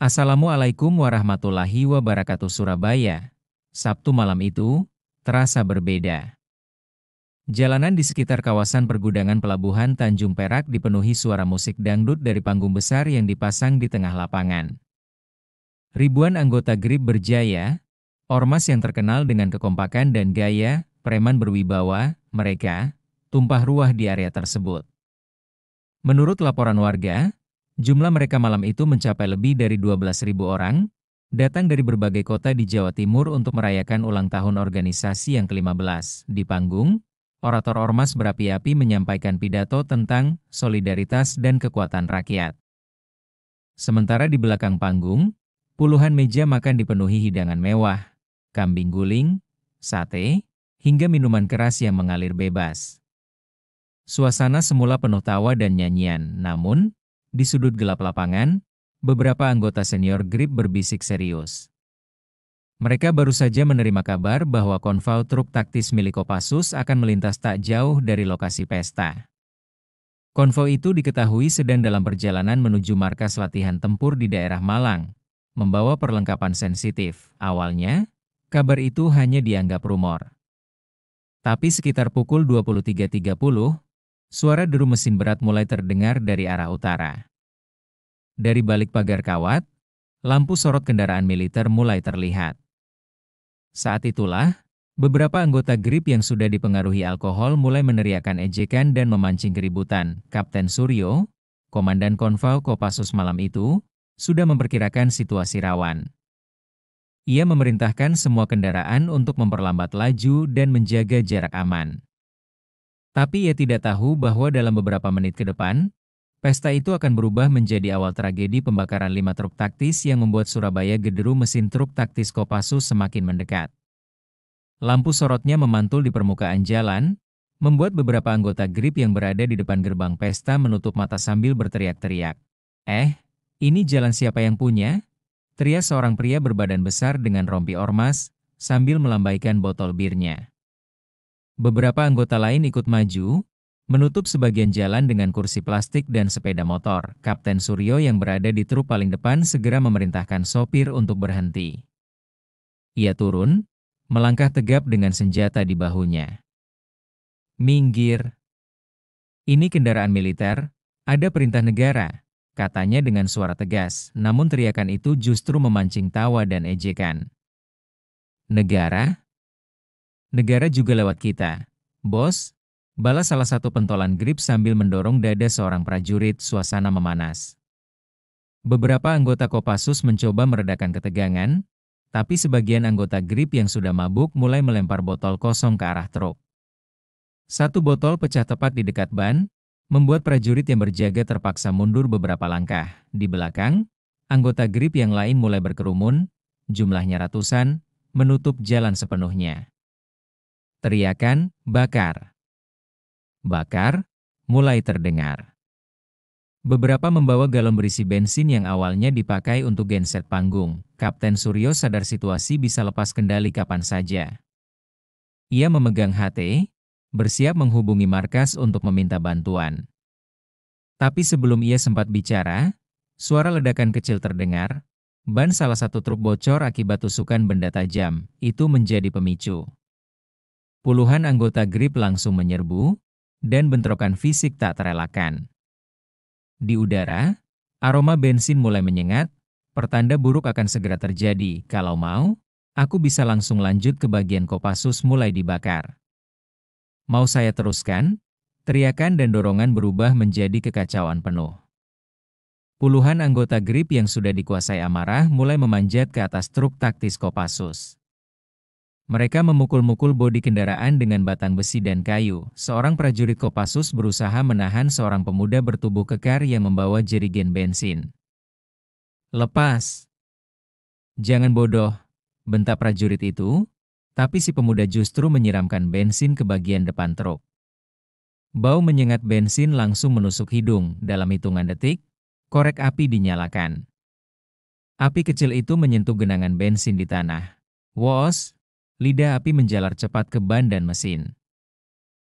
Assalamualaikum warahmatullahi wabarakatuh. Surabaya. Sabtu malam itu terasa berbeda. Jalanan di sekitar kawasan pergudangan pelabuhan Tanjung Perak dipenuhi suara musik dangdut dari panggung besar yang dipasang di tengah lapangan. Ribuan anggota GRIB berjaya, ormas yang terkenal dengan kekompakan dan gaya preman berwibawa, mereka tumpah ruah di area tersebut. Menurut laporan warga, jumlah mereka malam itu mencapai lebih dari 12.000 orang, datang dari berbagai kota di Jawa Timur untuk merayakan ulang tahun organisasi yang ke-15. Di panggung, orator ormas berapi-api menyampaikan pidato tentang solidaritas dan kekuatan rakyat. Sementara di belakang panggung, puluhan meja makan dipenuhi hidangan mewah, kambing guling, sate, hingga minuman keras yang mengalir bebas. Suasana semula penuh tawa dan nyanyian, namun, di sudut gelap lapangan, beberapa anggota senior GRIB berbisik serius. Mereka baru saja menerima kabar bahwa konvoi truk taktis milik Kopassus akan melintas tak jauh dari lokasi pesta. Konvoi itu diketahui sedang dalam perjalanan menuju markas latihan tempur di daerah Malang, membawa perlengkapan sensitif. Awalnya, kabar itu hanya dianggap rumor. Tapi sekitar pukul 23.30, suara deru mesin berat mulai terdengar dari arah utara. Dari balik pagar kawat, lampu sorot kendaraan militer mulai terlihat. Saat itulah, beberapa anggota GRIB yang sudah dipengaruhi alkohol mulai meneriakkan ejekan dan memancing keributan. Kapten Suryo, komandan konvoi Kopassus malam itu, sudah memperkirakan situasi rawan. Ia memerintahkan semua kendaraan untuk memperlambat laju dan menjaga jarak aman. Tapi ia tidak tahu bahwa dalam beberapa menit ke depan, pesta itu akan berubah menjadi awal tragedi pembakaran 5 truk taktis yang membuat Surabaya gederu mesin truk taktis Kopassus semakin mendekat. Lampu sorotnya memantul di permukaan jalan, membuat beberapa anggota GRIB yang berada di depan gerbang pesta menutup mata sambil berteriak-teriak. Ini jalan siapa yang punya? Teriak seorang pria berbadan besar dengan rompi ormas, sambil melambaikan botol birnya. Beberapa anggota lain ikut maju, menutup sebagian jalan dengan kursi plastik dan sepeda motor. Kapten Suryo yang berada di truk paling depan segera memerintahkan sopir untuk berhenti. Ia turun, melangkah tegap dengan senjata di bahunya. "Minggir. Ini kendaraan militer, ada perintah negara," katanya dengan suara tegas, namun teriakan itu justru memancing tawa dan ejekan. "Negara? Negara juga lewat kita, bos," balas salah satu pentolan GRIB sambil mendorong dada seorang prajurit. Suasana memanas. Beberapa anggota Kopassus mencoba meredakan ketegangan, tapi sebagian anggota GRIB yang sudah mabuk mulai melempar botol kosong ke arah truk. Satu botol pecah tepat di dekat ban, membuat prajurit yang berjaga terpaksa mundur beberapa langkah. Di belakang, anggota GRIB yang lain mulai berkerumun, jumlahnya ratusan, menutup jalan sepenuhnya. Teriakan, "Bakar! Bakar!" mulai terdengar. Beberapa membawa galon berisi bensin yang awalnya dipakai untuk genset panggung. Kapten Suryo sadar situasi bisa lepas kendali kapan saja. Ia memegang HT, bersiap menghubungi markas untuk meminta bantuan. Tapi sebelum ia sempat bicara, suara ledakan kecil terdengar. Ban salah satu truk bocor akibat tusukan benda tajam. Itu menjadi pemicu. Puluhan anggota GRIB langsung menyerbu, dan bentrokan fisik tak terelakkan. Di udara, aroma bensin mulai menyengat, pertanda buruk akan segera terjadi. "Kalau mau, aku bisa langsung lanjut ke bagian Kopassus mulai dibakar. Mau saya teruskan?" Teriakan dan dorongan berubah menjadi kekacauan penuh. Puluhan anggota GRIB yang sudah dikuasai amarah mulai memanjat ke atas truk taktis Kopassus. Mereka memukul-mukul bodi kendaraan dengan batang besi dan kayu. Seorang prajurit Kopassus berusaha menahan seorang pemuda bertubuh kekar yang membawa jerigen bensin. "Lepas! Jangan bodoh!" bentak prajurit itu, tapi si pemuda justru menyiramkan bensin ke bagian depan truk. Bau menyengat bensin langsung menusuk hidung. Dalam hitungan detik, korek api dinyalakan. Api kecil itu menyentuh genangan bensin di tanah. Wos! Lidah api menjalar cepat ke ban dan mesin.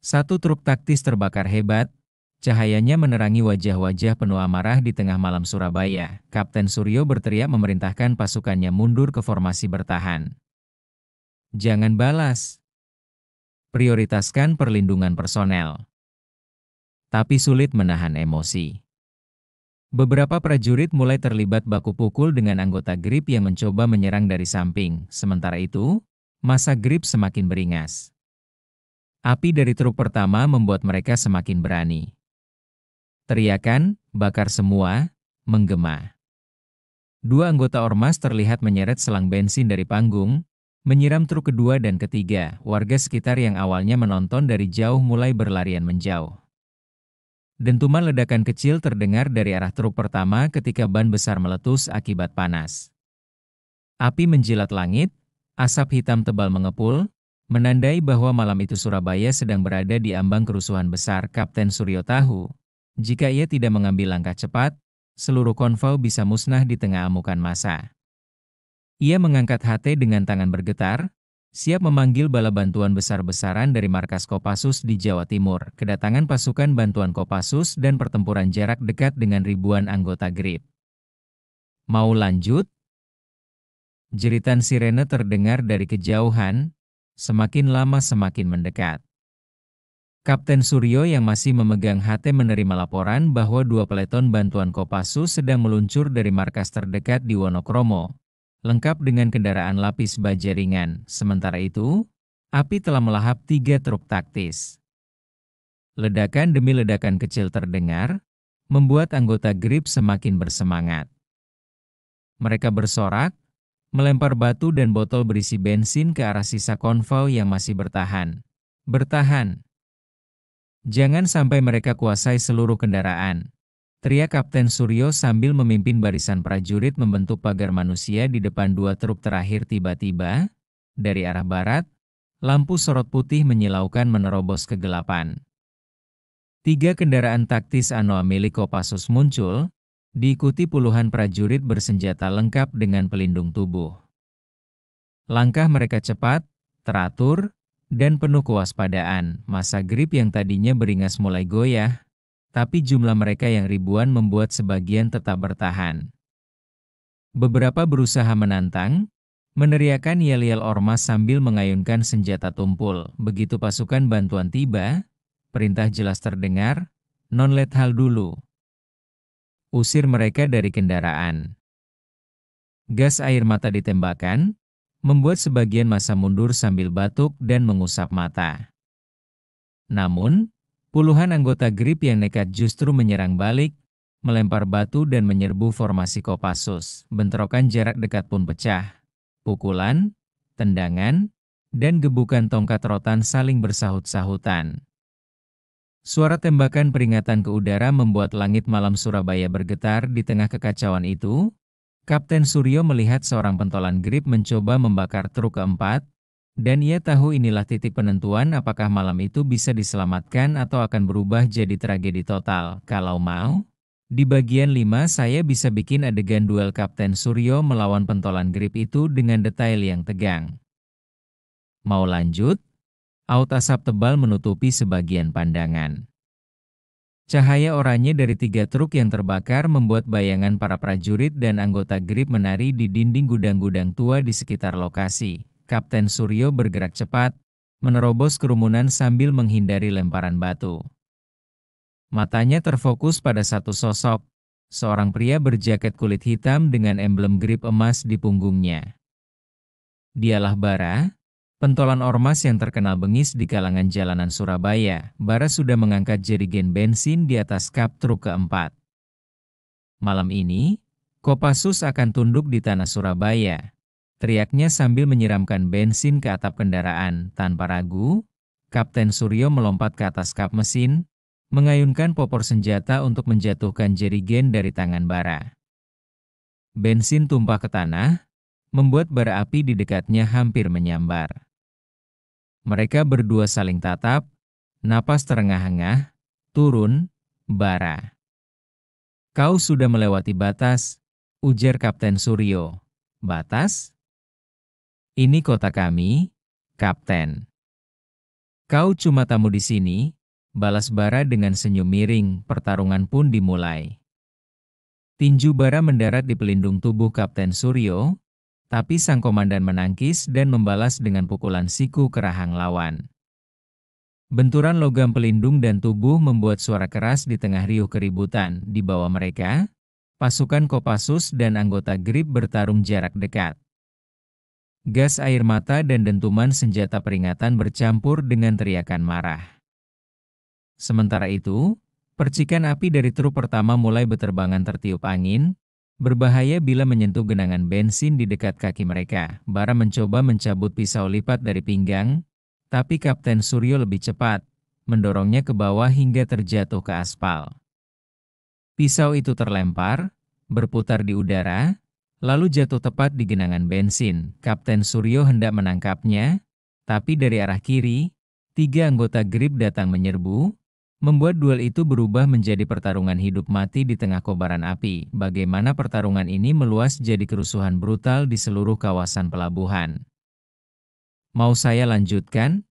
Satu truk taktis terbakar hebat, Cahayanya menerangi wajah-wajah penuh amarah di tengah malam Surabaya. Kapten Suryo berteriak memerintahkan pasukannya mundur ke formasi bertahan. Jangan balas. Prioritaskan perlindungan personel. Tapi sulit menahan emosi. Beberapa prajurit mulai terlibat baku pukul dengan anggota GRIP yang mencoba menyerang dari samping. Sementara itu, massa GRIP semakin beringas. Api dari truk pertama membuat mereka semakin berani. Teriakan, bakar semua, menggema. Dua anggota ormas terlihat menyeret selang bensin dari panggung, menyiram truk kedua dan ketiga. Warga sekitar yang awalnya menonton dari jauh mulai berlarian menjauh. Dentuman ledakan kecil terdengar dari arah truk pertama ketika ban besar meletus akibat panas. Api menjilat langit, asap hitam tebal mengepul, menandai bahwa malam itu Surabaya sedang berada di ambang kerusuhan besar. Kapten Suryo tahu, jika ia tidak mengambil langkah cepat, seluruh konvoi bisa musnah di tengah amukan massa. Ia mengangkat HT dengan tangan bergetar, siap memanggil bala bantuan besar-besaran dari markas Kopassus di Jawa Timur. Kedatangan pasukan bantuan Kopassus dan pertempuran jarak dekat dengan ribuan anggota GRIP. Mau lanjut? Jeritan sirene terdengar dari kejauhan, semakin lama semakin mendekat. Kapten Suryo yang masih memegang HT menerima laporan bahwa dua peleton bantuan Kopassus sedang meluncur dari markas terdekat di Wonokromo, lengkap dengan kendaraan lapis baja ringan. Sementara itu, api telah melahap 3 truk taktis. Ledakan demi ledakan kecil terdengar, membuat anggota GRIP semakin bersemangat. Mereka bersorak, melempar batu dan botol berisi bensin ke arah sisa konvoi yang masih bertahan. Bertahan! Jangan sampai mereka kuasai seluruh kendaraan, teriak Kapten Suryo sambil memimpin barisan prajurit membentuk pagar manusia di depan dua truk terakhir. Tiba-tiba, dari arah barat, lampu sorot putih menyilaukan menerobos kegelapan. 3 kendaraan taktis Anoa milik Kopassus muncul, diikuti puluhan prajurit bersenjata lengkap dengan pelindung tubuh. Langkah mereka cepat, teratur, dan penuh kewaspadaan. Massa GRIP yang tadinya beringas mulai goyah, tapi jumlah mereka yang ribuan membuat sebagian tetap bertahan. Beberapa berusaha menantang, meneriakan yel-yel ormas sambil mengayunkan senjata tumpul. Begitu pasukan bantuan tiba, perintah jelas terdengar, non-lethal dulu. Usir mereka dari kendaraan. Gas air mata ditembakkan, membuat sebagian massa mundur sambil batuk dan mengusap mata. Namun, puluhan anggota GRIP yang nekat justru menyerang balik, melempar batu dan menyerbu formasi Kopassus. Bentrokan jarak dekat pun pecah. Pukulan, tendangan, dan gebukan tongkat rotan saling bersahut-sahutan. Suara tembakan peringatan ke udara membuat langit malam Surabaya bergetar. Di tengah kekacauan itu, Kapten Suryo melihat seorang pentolan GRIP mencoba membakar truk keempat, dan ia tahu inilah titik penentuan apakah malam itu bisa diselamatkan atau akan berubah jadi tragedi total. Kalau mau, di bagian 5 saya bisa bikin adegan duel Kapten Suryo melawan pentolan GRIP itu dengan detail yang tegang. Mau lanjut? Aut asap tebal menutupi sebagian pandangan. Cahaya oranye dari 3 truk yang terbakar membuat bayangan para prajurit dan anggota GRIP menari di dinding gudang-gudang tua di sekitar lokasi. Kapten Suryo bergerak cepat, menerobos kerumunan sambil menghindari lemparan batu. Matanya terfokus pada satu sosok, seorang pria berjaket kulit hitam dengan emblem GRIP emas di punggungnya. Dialah Bara, pentolan ormas yang terkenal bengis di kalangan jalanan Surabaya. Bara sudah mengangkat jerigen bensin di atas kap truk keempat. Malam ini, Kopassus akan tunduk di tanah Surabaya, teriaknya sambil menyiramkan bensin ke atap kendaraan. Tanpa ragu, Kapten Suryo melompat ke atas kap mesin, mengayunkan popor senjata untuk menjatuhkan jerigen dari tangan Bara. Bensin tumpah ke tanah, membuat bara api di dekatnya hampir menyambar. Mereka berdua saling tatap, napas terengah-engah, turun, Bara. Kau sudah melewati batas, ujar Kapten Suryo. Batas? Ini kota kami, Kapten. Kau cuma tamu di sini, balas bara dengan senyum miring, pertarungan pun dimulai. Tinju bara mendarat di pelindung tubuh Kapten Suryo, tapi sang komandan menangkis dan membalas dengan pukulan siku ke rahang lawan. Benturan logam pelindung dan tubuh membuat suara keras di tengah riuh keributan. Di bawah mereka, pasukan Kopassus dan anggota GRIP bertarung jarak dekat. Gas air mata dan dentuman senjata peringatan bercampur dengan teriakan marah. Sementara itu, percikan api dari truk pertama mulai berterbangan tertiup angin, berbahaya bila menyentuh genangan bensin di dekat kaki mereka. Bara mencoba mencabut pisau lipat dari pinggang, tapi Kapten Suryo lebih cepat, mendorongnya ke bawah hingga terjatuh ke aspal. Pisau itu terlempar, berputar di udara, lalu jatuh tepat di genangan bensin. Kapten Suryo hendak menangkapnya, tapi dari arah kiri, 3 anggota GRIP datang menyerbu, membuat duel itu berubah menjadi pertarungan hidup mati di tengah kobaran api. Bagaimana pertarungan ini meluas jadi kerusuhan brutal di seluruh kawasan pelabuhan. Mau saya lanjutkan?